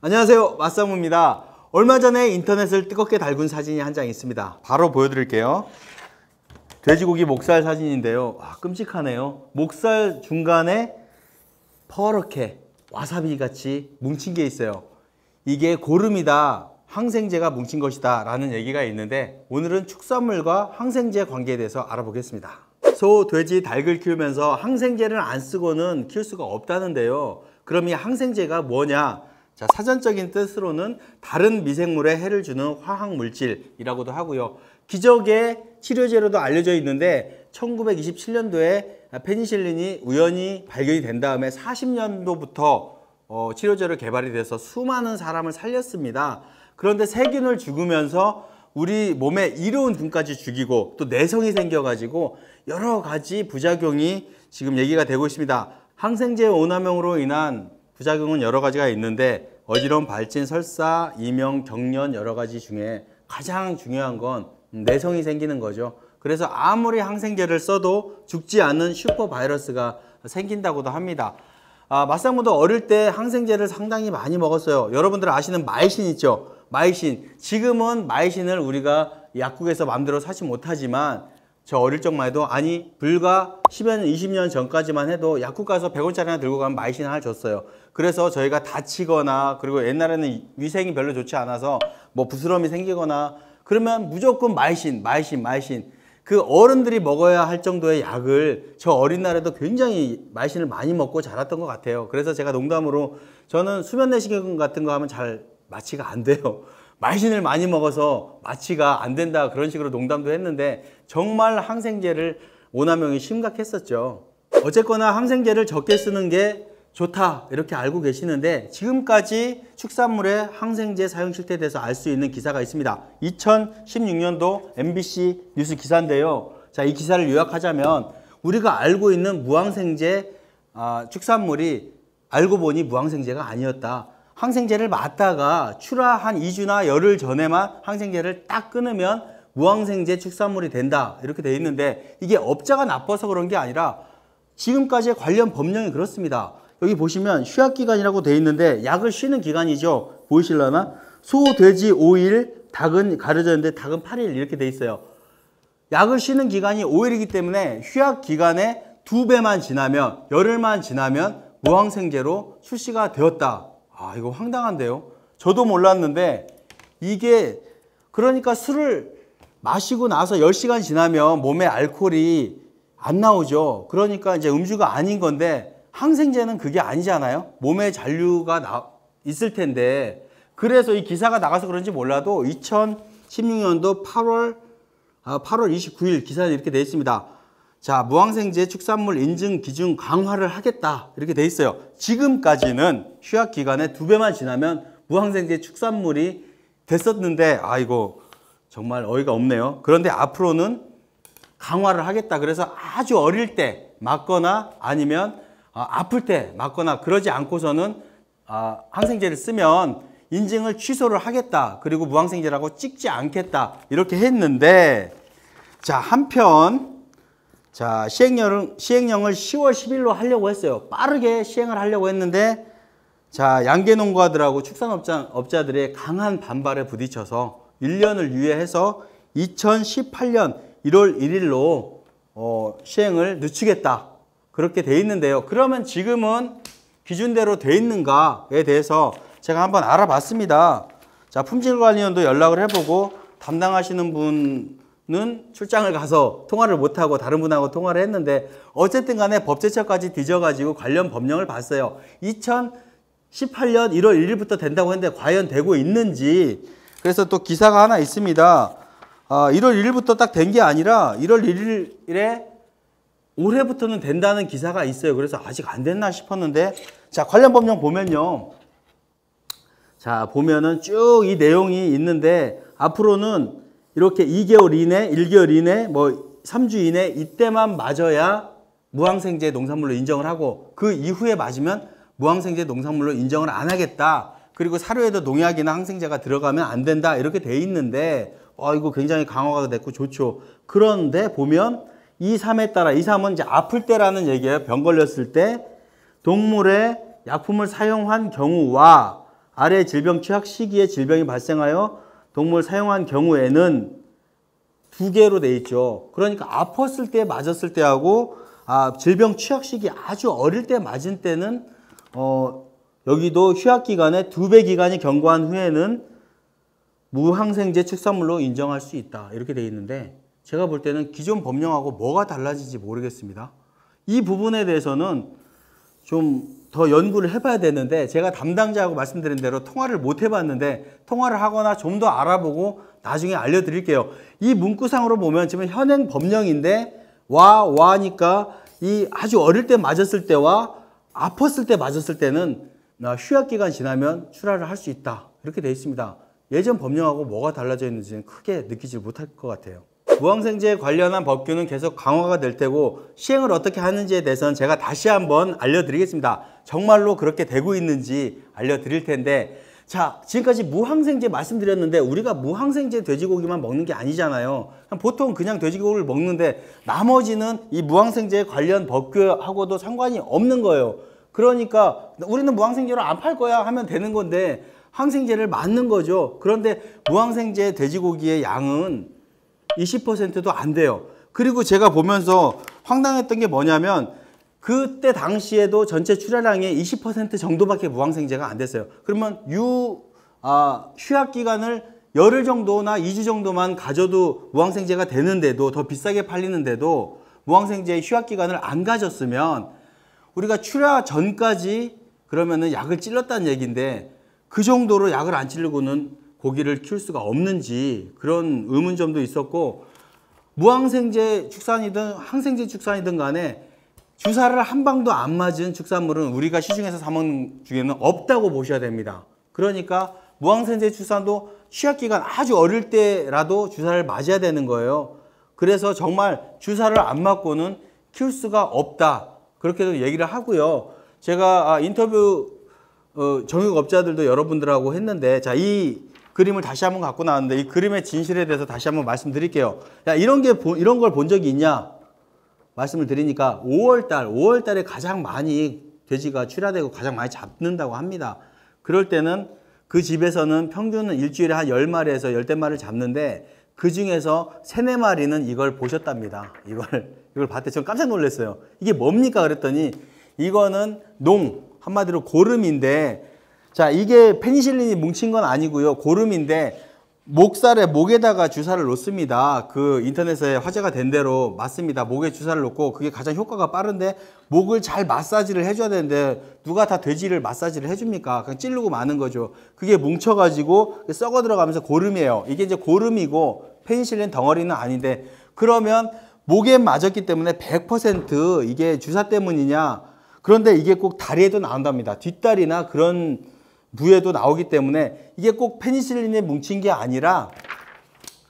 안녕하세요, 맞상무입니다. 얼마 전에 인터넷을 뜨겁게 달군 사진이 한 장 있습니다. 바로 보여드릴게요. 돼지고기 목살 사진인데요. 끔찍하네요. 목살 중간에 퍼렇게 와사비 같이 뭉친 게 있어요. 이게 고름이다, 항생제가 뭉친 것이다 라는 얘기가 있는데, 오늘은 축산물과 항생제 관계에 대해서 알아보겠습니다. 소, 돼지, 닭을 키우면서 항생제를 안 쓰고는 키울 수가 없다는데요. 그럼 이 항생제가 뭐냐? 자, 사전적인 뜻으로는 다른 미생물에 해를 주는 화학물질이라고도 하고요. 기적의 치료제로도 알려져 있는데 1927년도에 페니실린이 우연히 발견이 된 다음에 40년도부터 치료제로 개발이 돼서 수많은 사람을 살렸습니다. 그런데 세균을 죽으면서 우리 몸에 이로운 균까지 죽이고 또 내성이 생겨가지고 여러 가지 부작용이 지금 얘기가 되고 있습니다. 항생제 오남용으로 인한 부작용은 여러 가지가 있는데, 어지러움, 발진, 설사, 이명, 경련 여러 가지 중에 가장 중요한 건 내성이 생기는 거죠. 그래서 아무리 항생제를 써도 죽지 않는 슈퍼바이러스가 생긴다고도 합니다. 맞상무도 어릴 때 항생제를 상당히 많이 먹었어요. 여러분들 아시는 마이신 있죠? 마이신. 지금은 마이신을 우리가 약국에서 마음대로 사지 못하지만, 저 어릴 적만 해도, 아니 불과 10년, 20년 전까지만 해도 약국 가서 100원짜리 하나 들고 가면 마이신 하나 줬어요. 그래서 저희가 다치거나, 그리고 옛날에는 위생이 별로 좋지 않아서 뭐 부스럼이 생기거나 그러면 무조건 마이신. 그 어른들이 먹어야 할 정도의 약을 저 어린 날에도 굉장히 마이신을 많이 먹고 자랐던 것 같아요. 그래서 제가 농담으로, 저는 수면 내시경 같은 거 하면 잘 마취가 안 돼요. 마이신을 많이 먹어서 마취가 안 된다, 그런 식으로 농담도 했는데 정말 항생제를 오남용이 심각했었죠. 어쨌거나 항생제를 적게 쓰는 게 좋다 이렇게 알고 계시는데, 지금까지 축산물의 항생제 사용 실태에 대해서 알 수 있는 기사가 있습니다. 2016년도 MBC 뉴스 기사인데요. 자, 이 기사를 요약하자면, 우리가 알고 있는 무항생제 축산물이 알고 보니 무항생제가 아니었다. 항생제를 맞다가 출하 한 2주나 열흘 전에만 항생제를 딱 끊으면 무항생제 축산물이 된다 이렇게 돼 있는데, 이게 업자가 나빠서 그런 게 아니라 지금까지의 관련 법령이 그렇습니다. 여기 보시면 휴약기간이라고 돼 있는데 약을 쉬는 기간이죠. 보이실라나? 소, 돼지 5일, 닭은 가려져 있는데 닭은 8일 이렇게 돼 있어요. 약을 쉬는 기간이 5일이기 때문에 휴약기간의 2배만 지나면, 열흘만 지나면 무항생제로 출시가 되었다. 이거 황당한데요. 저도 몰랐는데, 이게 그러니까 술을 마시고 나서 10시간 지나면 몸에 알코올이 안 나오죠. 그러니까 이제 음주가 아닌 건데, 항생제는 그게 아니잖아요. 몸에 잔류가 있을 텐데, 그래서 이 기사가 나가서 그런지 몰라도 2016년도 8월 29일 기사에 이렇게 돼 있습니다. 자, 무항생제 축산물 인증 기준 강화를 하겠다 이렇게 돼 있어요. 지금까지는 휴약 기간에 2배만 지나면 무항생제 축산물이 됐었는데, 이거 정말 어이가 없네요. 그런데 앞으로는 강화를 하겠다. 그래서 아주 어릴 때 맞거나 아니면 아플 때 맞거나 그러지 않고서는 항생제를 쓰면 인증을 취소를 하겠다. 그리고 무항생제라고 찍지 않겠다 이렇게 했는데, 자, 한편 시행령을 10월 10일로 하려고 했어요. 빠르게 시행을 하려고 했는데, 자, 양계농가들하고 축산업자들의 강한 반발에 부딪혀서 1년을 유예해서 2018년 1월 1일로 시행을 늦추겠다 그렇게 돼 있는데요. 그러면 지금은 기준대로 돼 있는가에 대해서 제가 한번 알아봤습니다. 자, 품질관리원도 연락을 해보고 담당하시는 분은 출장을 가서 통화를 못하고 다른 분하고 통화를 했는데, 어쨌든 간에 법제처까지 뒤져가지고 관련 법령을 봤어요. 2018년 1월 1일부터 된다고 했는데 과연 되고 있는지. 그래서 또 기사가 하나 있습니다. 1월 1일부터 딱 된 게 아니라 1월 1일에 올해부터는 된다는 기사가 있어요. 그래서 아직 안 됐나 싶었는데, 자, 관련 법령 보면요. 자, 보면은 쭉 이 내용이 있는데, 앞으로는 이렇게 2개월 이내, 1개월 이내, 뭐 3주 이내 이때만 맞아야 무항생제 농산물로 인정을 하고, 그 이후에 맞으면 무항생제 농산물로 인정을 안 하겠다. 그리고 사료에도 농약이나 항생제가 들어가면 안 된다 이렇게 돼 있는데, 이거 굉장히 강화가 됐고 좋죠. 그런데 보면 2, 3에 따라, 2, 3은 이제 아플 때라는 얘기예요. 병 걸렸을 때 동물의 약품을 사용한 경우와 아래 질병 취약 시기에 질병이 발생하여 동물 사용한 경우에는 2개로 돼 있죠. 그러니까 아팠을 때 맞았을 때하고 질병 취약 시기 아주 어릴 때 맞은 때는 여기도 휴약기간에 2배 기간이 경과한 후에는 무항생제 축산물로 인정할 수 있다. 이렇게 돼 있는데 제가 볼 때는 기존 법령하고 뭐가 달라진지 모르겠습니다. 이 부분에 대해서는 좀 더 연구를 해봐야 되는데 제가 담당자하고 말씀드린 대로 통화를 못 해봤는데 통화를 하거나 좀 더 알아보고 나중에 알려드릴게요. 이 문구상으로 보면 지금 현행 법령인데 와니까 이 아주 어릴 때 맞았을 때와 아팠을 때 맞았을 때는 휴약기간 지나면 출하를 할 수 있다. 이렇게 돼 있습니다. 예전 법령하고 뭐가 달라져 있는지는 크게 느끼지 못할 것 같아요. 무항생제에 관련한 법규는 계속 강화가 될 테고 시행을 어떻게 하는지에 대해서는 제가 다시 한번 알려드리겠습니다. 정말로 그렇게 되고 있는지 알려드릴 텐데 자, 지금까지 무항생제 말씀드렸는데 우리가 무항생제 돼지고기만 먹는 게 아니잖아요. 보통 그냥 돼지고기를 먹는데 나머지는 이 무항생제 관련 법규하고도 상관이 없는 거예요. 그러니까 우리는 무항생제로 안 팔 거야 하면 되는 건데 항생제를 맞는 거죠. 그런데 무항생제 돼지고기의 양은 20%도 안 돼요. 그리고 제가 보면서 황당했던 게 뭐냐면 그때 당시에도 전체 출하량의 20% 정도밖에 무항생제가 안 됐어요. 그러면 휴약기간을 열흘 정도나 2주 정도만 가져도 무항생제가 되는데도 더 비싸게 팔리는데도 무항생제의 휴약기간을 안 가졌으면 우리가 출하 전까지 그러면은 약을 찔렀다는 얘기인데 그 정도로 약을 안 찌르고는 고기를 키울 수가 없는지 그런 의문점도 있었고 무항생제 축산이든 항생제 축산이든 간에 주사를 한 방도 안 맞은 축산물은 우리가 시중에서 사 먹는 중에는 없다고 보셔야 됩니다. 그러니까 무항생제 축산도 휴약기간 아주 어릴 때라도 주사를 맞아야 되는 거예요. 그래서 정말 주사를 안 맞고는 키울 수가 없다. 그렇게도 얘기를 하고요. 제가 인터뷰 정육업자들도 여러분들하고 했는데 자, 이 그림을 다시 한번 갖고 나왔는데 이 그림의 진실에 대해서 다시 한번 말씀드릴게요. 야, 이런 걸 본 적이 있냐? 말씀을 드리니까 5월 달에 가장 많이 돼지가 출하되고 가장 많이 잡는다고 합니다. 그럴 때는 그 집에서는 평균은 일주일에 한 10마리에서 10대마리를 잡는데 그 중에서 3, 4마리는 이걸 보셨답니다. 이걸 봤더니 전 깜짝 놀랐어요. 이게 뭡니까? 그랬더니 이거는 한마디로 고름인데 자, 이게 페니실린이 뭉친 건 아니고요. 고름인데 목에다가 주사를 놓습니다. 그 인터넷에 화제가 된 대로 맞습니다. 목에 주사를 놓고 그게 가장 효과가 빠른데 목을 잘 마사지를 해줘야 되는데 누가 다 돼지를 마사지를 해줍니까? 그냥 찌르고 마는 거죠. 그게 뭉쳐가지고 썩어 들어가면서 고름이에요. 이게 이제 고름이고 페니실린 덩어리는 아닌데 그러면 목에 맞았기 때문에 100% 이게 주사 때문이냐? 그런데 이게 꼭 다리에도 나온답니다. 뒷다리나 그런 부에도 나오기 때문에 이게 꼭 페니실린에 뭉친 게 아니라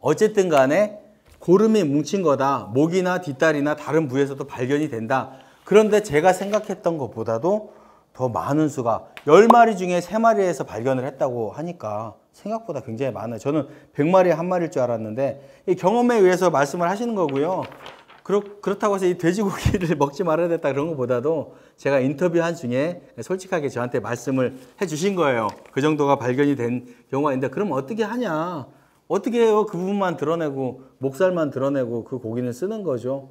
어쨌든 간에 고름이 뭉친 거다. 목이나 뒷다리나 다른 부에서도 발견이 된다. 그런데 제가 생각했던 것보다도 더 많은 수가 10마리 중에 3마리에서 발견을 했다고 하니까 생각보다 굉장히 많아요. 저는 100마리에 1마리일 줄 알았는데 이 경험에 의해서 말씀을 하시는 거고요. 그렇다고 해서 이 돼지고기를 먹지 말아야 됐다 그런 것보다도 제가 인터뷰한 중에 솔직하게 저한테 말씀을 해 주신 거예요. 그 정도가 발견이 된 경우가 있는데 그럼 어떻게 하냐? 어떻게 해요? 그 부분만 드러내고 목살만 드러내고 그 고기는 쓰는 거죠.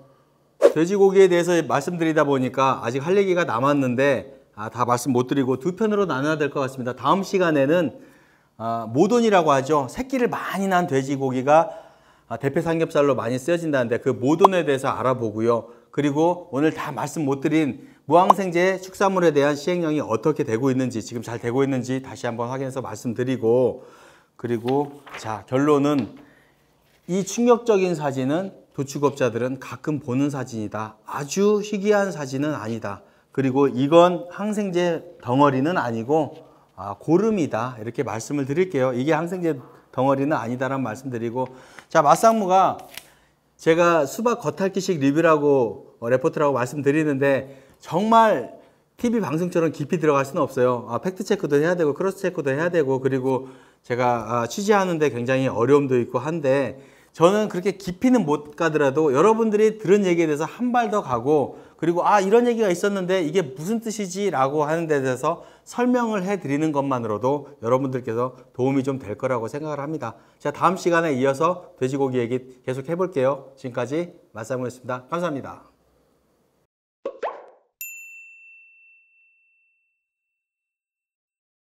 돼지고기에 대해서 말씀드리다 보니까 아직 할 얘기가 남았는데 다 말씀 못 드리고 두 편으로 나눠야 될 것 같습니다. 다음 시간에는 모돈이라고 하죠. 새끼를 많이 난 돼지고기가 대패 삼겹살로 많이 쓰여진다는데 그 모돈에 대해서 알아보고요. 그리고 오늘 다 말씀 못 드린 무항생제 축산물에 대한 시행령이 어떻게 되고 있는지 지금 잘 되고 있는지 다시 한번 확인해서 말씀드리고 그리고 자 결론은 이 충격적인 사진은 도축업자들은 가끔 보는 사진이다. 아주 희귀한 사진은 아니다. 그리고 이건 항생제 덩어리는 아니고 고름이다. 이렇게 말씀을 드릴게요. 이게 항생제 덩어리는 아니다라는 말씀드리고 자 맛상무가 제가 수박 겉핥기식 리뷰라고 레포트라고 말씀드리는데 정말 TV 방송처럼 깊이 들어갈 수는 없어요. 팩트체크도 해야 되고 크로스체크도 해야 되고 그리고 제가 취재하는데 굉장히 어려움도 있고 한데 저는 그렇게 깊이는 못 가더라도 여러분들이 들은 얘기에 대해서 한 발 더 가고, 그리고 아 이런 얘기가 있었는데 이게 무슨 뜻이지 라고 하는 데 대해서 설명을 해 드리는 것만으로도 여러분들께서 도움이 좀 될 거라고 생각을 합니다. 자, 다음 시간에 이어서 돼지고기 얘기 계속 해볼게요. 지금까지 마사무였습니다. 감사합니다.